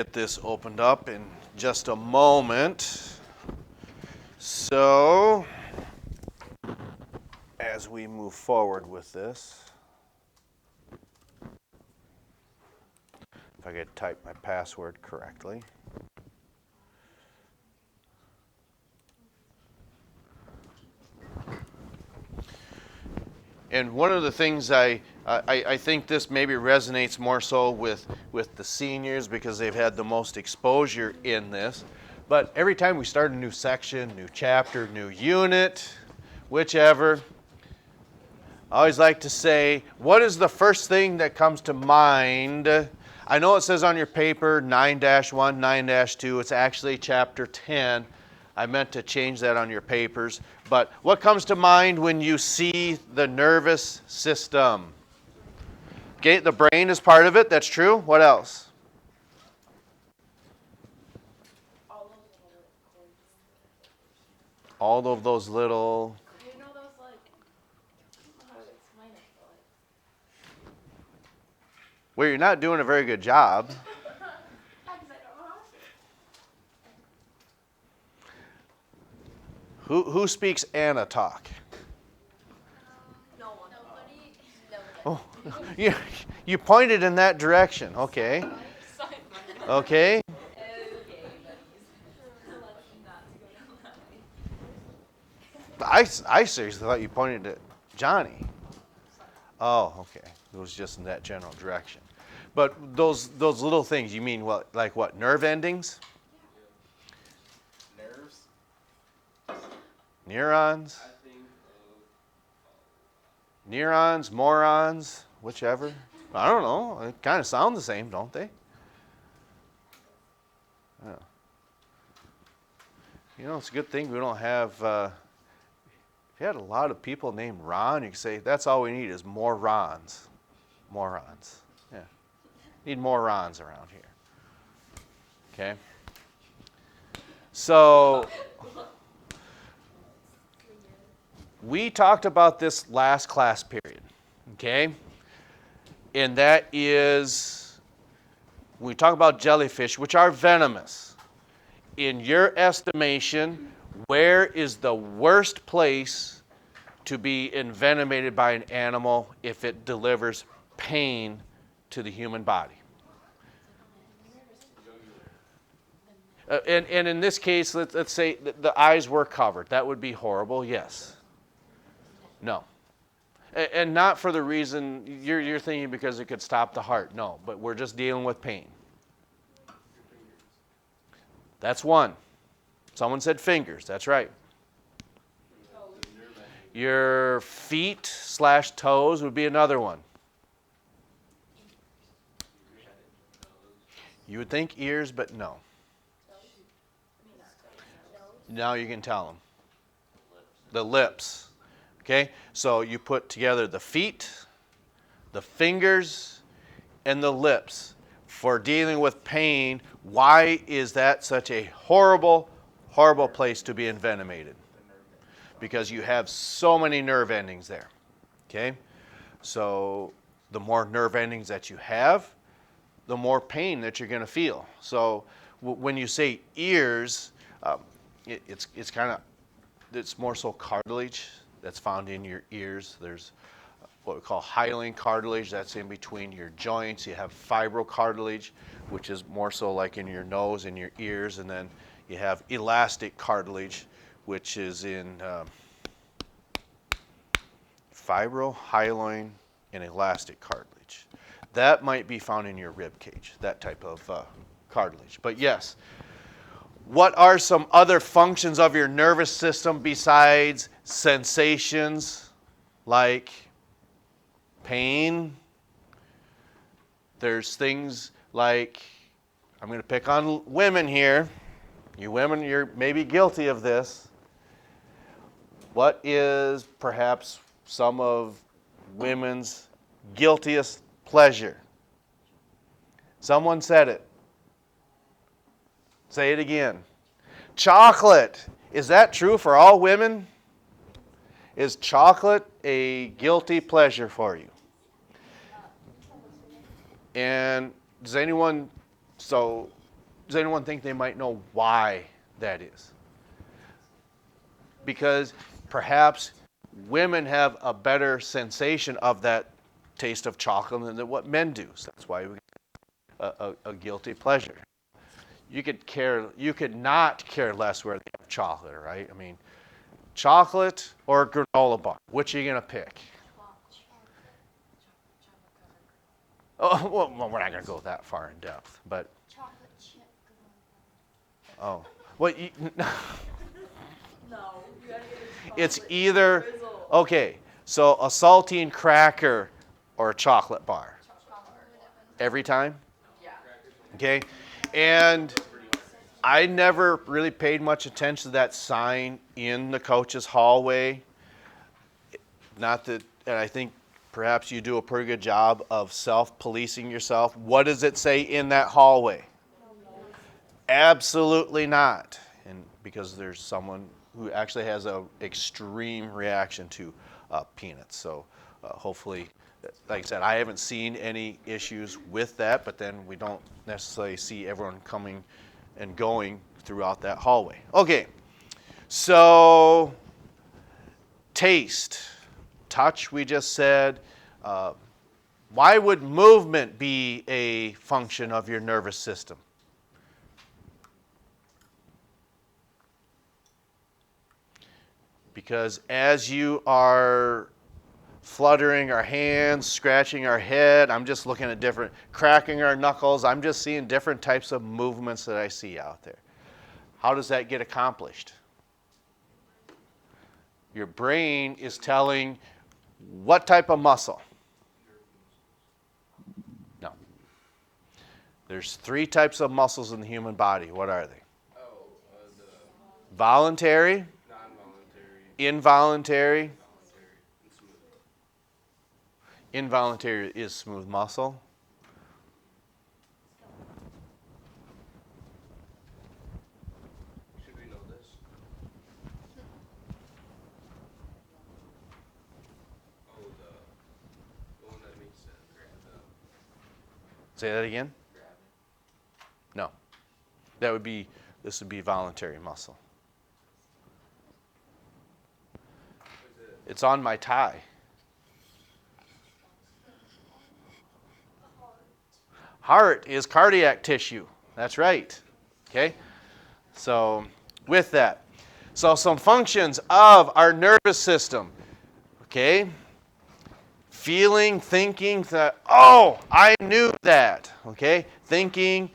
Get this opened up in just a moment. So, as we move forward with this, if I could type my password correctly. And one of the things I think this maybe resonates more so with the seniors because they've had the most exposure in this. But every time we start a new section, new chapter, new unit, whichever, I always like to say, what is the first thing that comes to mind? I know it says on your paper 9-1, 9-2. It's actually chapter 10. I meant to change that on your papers. But what comes to mind when you see the nervous system? Okay, the brain is part of it. That's true. What else? All of those little... You know those, like, I don't know how to explain it, but... Well, you're not doing a very good job. Because I don't know how to. Who speaks Anna talk? No one. Oh, Nobody. you pointed in that direction. Okay. Okay. I seriously thought you pointed at Johnny. Oh, okay. It was just in that general direction. But those little things, you mean what? Like what? Nerve endings? Nerves? Neurons? I think Neurons, morons, whichever. I don't know. They kind of sound the same, don't they? Yeah. You know, it's a good thing we don't have... if you had a lot of people named Ron, you could say, that's all we need is more Rons. Morons. Yeah. Need more Rons around here. Okay? So, we talked about this last class period. Okay? And that is, when we talk about jellyfish, which are venomous. In your estimation, where is the worst place to be envenomated by an animal if it delivers pain to the human body? And in this case, let's say the eyes were covered. That would be horrible, yes. No. And not for the reason, you're thinking because it could stop the heart. No, but we're just dealing with pain. That's one. Someone said fingers. That's right. Your feet/toes would be another one. You would think ears, but no. Now you can tell them. The lips. Okay? So you put together the feet, the fingers, and the lips for dealing with pain. Why is that such a horrible, horrible place to be envenomated? Because you have so many nerve endings there. Okay? So the more nerve endings that you have, the more pain that you're going to feel. So when you say ears, it's kind of, it's more so cartilage that's found in your ears. There's what we call hyaline cartilage, that's in between your joints. You have fibrocartilage, which is more so like in your nose and your ears. And then you have elastic cartilage, which is in fibrohyaline and elastic cartilage. That might be found in your rib cage, that type of cartilage. But yes, what are some other functions of your nervous system besides sensations like pain? There's things like, I'm going to pick on women here. You women, you're maybe guilty of this. What is perhaps some of women's guiltiest pleasure? Someone said it. Say it again. Chocolate. Is that true for all women? Is chocolate a guilty pleasure for you? And does anyone, so Does anyone think they might know why that is? Because perhaps women have a better sensation of that taste of chocolate than what men do. So that's why we get a guilty pleasure. You could not care less where they have chocolate, right? I mean, chocolate or granola bar, which are you gonna pick? Oh, well, we're not gonna go that far in depth, but Chocolate chip. oh, well, No, you gotta get it's either okay. So a saltine cracker or a chocolate bar every time. Yeah. Okay, and I never really paid much attention to that sign in the coach's hallway. Not that, and I think perhaps you do a pretty good job of self-policing yourself. What does it say in that hallway? Absolutely not. And because there's someone who actually has an extreme reaction to peanuts. So hopefully, like I said, I haven't seen any issues with that, but then we don't necessarily see everyone coming and going throughout that hallway. Okay, so taste. Touch, we just said. Why would movement be a function of your nervous system? Because as you are fluttering our hands, scratching our head, I'm just looking at different, cracking our knuckles, I'm just seeing different types of movements that I see out there. How does that get accomplished? Your brain is telling what type of muscle? No. There's 3 types of muscles in the human body. What are they? Voluntary, involuntary. Involuntary is smooth muscle. Should we know this? Oh, the one that makes Say that again? No. This would be voluntary muscle. It's on my tie. Heart is cardiac tissue. That's right. Okay? So, with that. So, some functions of our nervous system. Okay? Feeling, thinking, oh, I knew that. Okay? Thinking,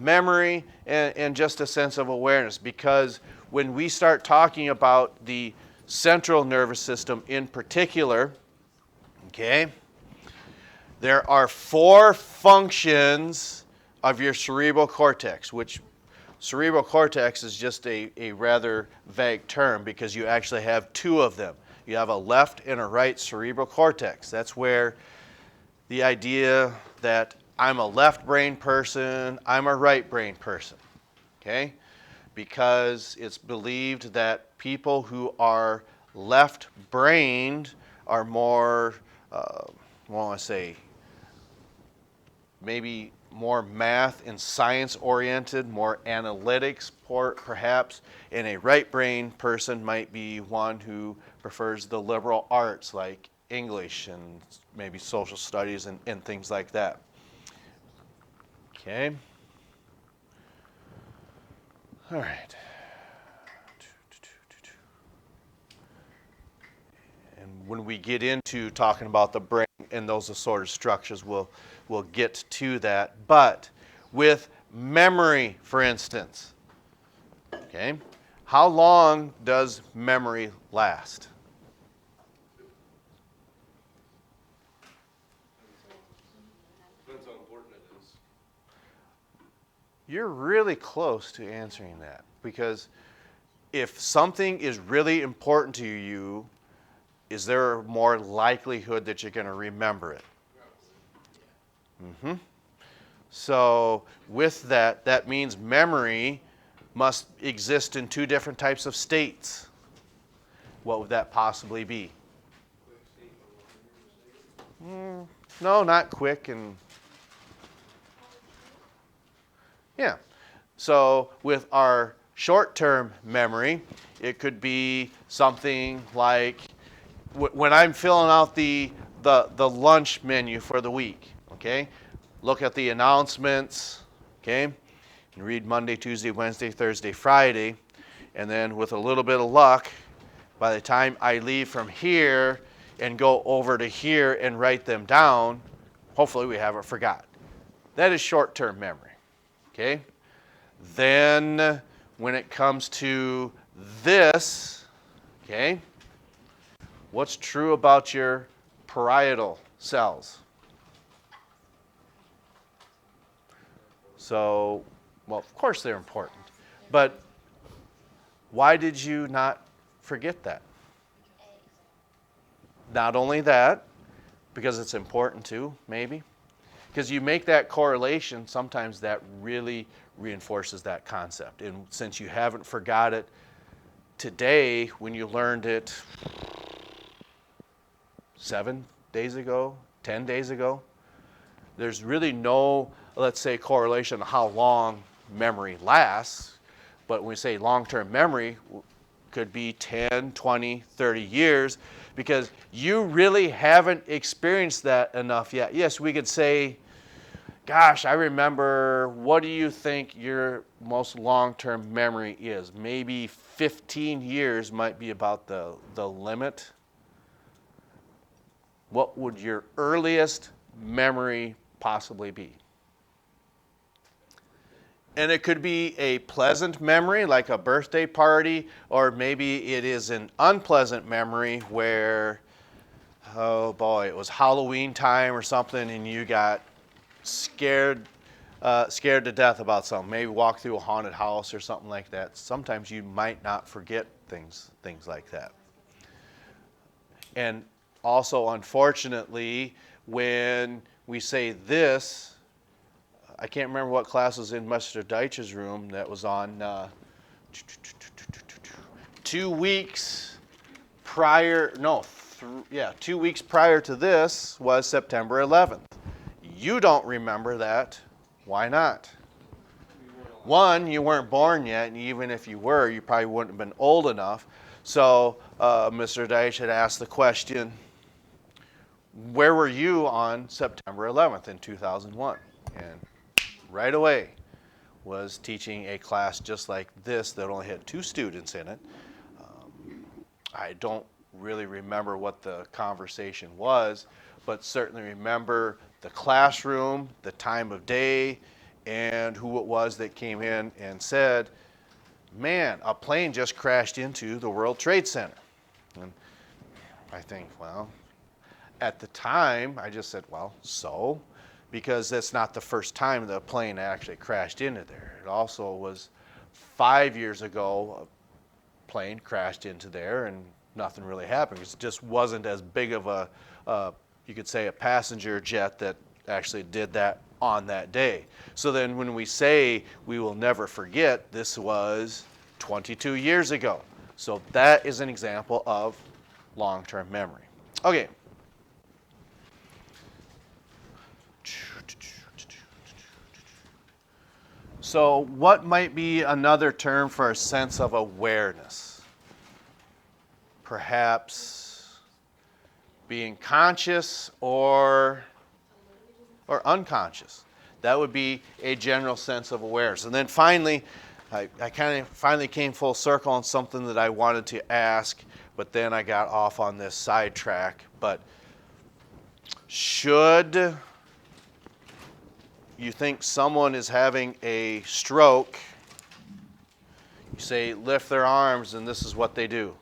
memory, and just a sense of awareness. Because when we start talking about the central nervous system in particular, okay, there are 4 functions of your cerebral cortex, which cerebral cortex is just a rather vague term because you actually have 2 of them. You have a left and a right cerebral cortex. That's where the idea that I'm a left brain person, I'm a right brain person, okay? Because it's believed that people who are left-brained are more, maybe more math and science-oriented, more analytics perhaps, and a right-brain person might be one who prefers the liberal arts like English and maybe social studies and things like that. Okay. All right. And when we get into talking about the brain and those assorted structures, we'll get to that. But with memory, for instance, okay, how long does memory last? Depends how important it is. You're really close to answering that because if something is really important to you, is there more likelihood that you're going to remember it? Mm-hmm. So with that, that means memory must exist in 2 different types of states. What would that possibly be? No, not quick and yeah. So with our short-term memory, it could be something like when I'm filling out the lunch menu for the week, okay? Look at the announcements, okay? And read Monday, Tuesday, Wednesday, Thursday, Friday. And then with a little bit of luck, by the time I leave from here and go over to here and write them down, hopefully we haven't forgot. That is short-term memory, okay? Then when it comes to this, okay, what's true about your parietal cells? So, well, of course they're important, but why did you not forget that? Not only that, because it's important too, maybe. Because you make that correlation, sometimes that really reinforces that concept. And since you haven't forgot it today, when you learned it 7 days ago, 10 days ago, there's really no, let's say, correlation on how long memory lasts. But when we say long-term memory, could be 10, 20, 30 years, because you really haven't experienced that enough yet. Yes, we could say, gosh, I remember, what do you think your most long-term memory is? Maybe 15 years might be about the limit. What would your earliest memory possibly be? And it could be a pleasant memory, like a birthday party, or maybe it is an unpleasant memory where, oh boy, it was Halloween time or something and you got scared to death about something. Maybe walk through a haunted house or something like that. Sometimes you might not forget things like that. And also, unfortunately, when we say this, I can't remember what class was in Mr. Deitch's room that was on 2 weeks prior, 2 weeks prior to this was September 11th. You don't remember that. Why not? One, you weren't born yet, and even if you were, you probably wouldn't have been old enough. So Mr. Deitch had asked the question, where were you on September 11th in 2001? And right away was teaching a class just like this that only had 2 students in it. I don't really remember what the conversation was, but certainly remember the classroom, the time of day, and who it was that came in and said, man, a plane just crashed into the World Trade Center. And I think, well, at the time, I just said, well, so? Because that's not the first time the plane actually crashed into there. It also was 5 years ago, a plane crashed into there and nothing really happened. It just wasn't as big of a, you could say, a passenger jet that actually did that on that day. So then when we say we will never forget, this was 22 years ago. So that is an example of long-term memory. Okay. So what might be another term for a sense of awareness? Perhaps being conscious or unconscious. That would be a general sense of awareness. And then finally, I kind of finally came full circle on something that I wanted to ask, but then I got off on this sidetrack. But should you think someone is having a stroke, you say lift their arms and this is what they do.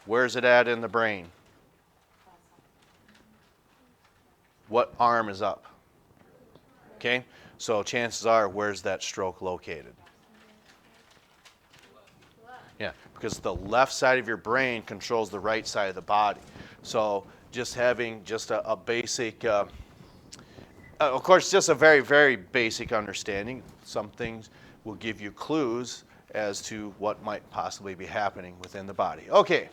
Where's it at in the brain? What arm is up? Okay, so chances are, where's that stroke located? Yeah, because the left side of your brain controls the right side of the body. So just having just a basic, of course, just a very, very basic understanding. Some things will give you clues as to what might possibly be happening within the body. Okay.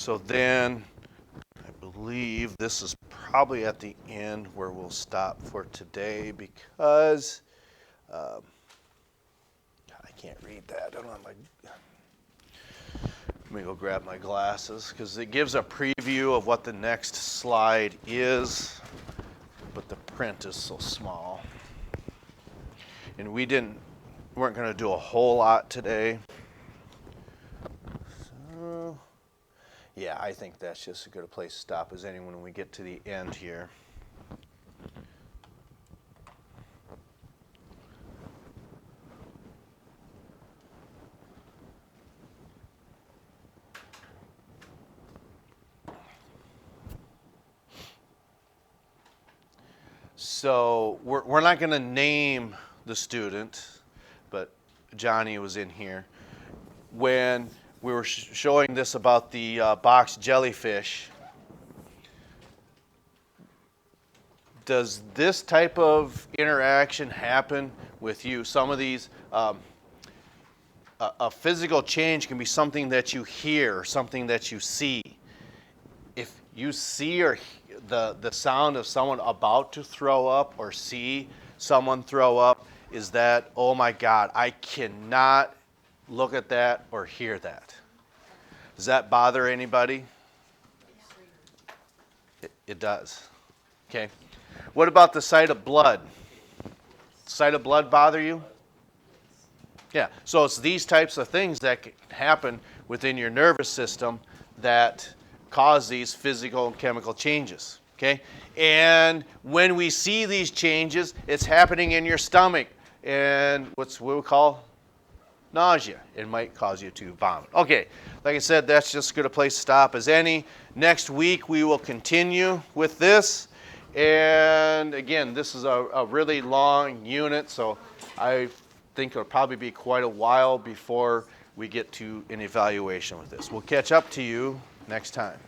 So then I believe this is probably at the end where we'll stop for today because I can't read that. I don't have my. Let me go grab my glasses because it gives a preview of what the next slide is, but the print is so small. And weren't going to do a whole lot today. So, yeah, I think that's just as good a place to stop as any when we get to the end here. So we're not going to name the student, but Johnny was in here. When we were showing this about the box jellyfish, does this type of interaction happen with you? Some of these, a physical change can be something that you hear, something that you see. If you see or the sound of someone about to throw up or see someone throw up, is that, oh my God, I cannot look at that or hear that? Does that bother anybody? It does. Okay. What about the sight of blood? Sight of blood bother you? Yeah. So it's these types of things that can happen within your nervous system that cause these physical and chemical changes. Okay? And when we see these changes, it's happening in your stomach. And what we call nausea. It might cause you to vomit. Okay, like I said, that's just as good a place to stop as any. Next week we will continue with this. And again, this is a really long unit, so I think it'll probably be quite a while before we get to an evaluation with this. We'll catch up to you next time.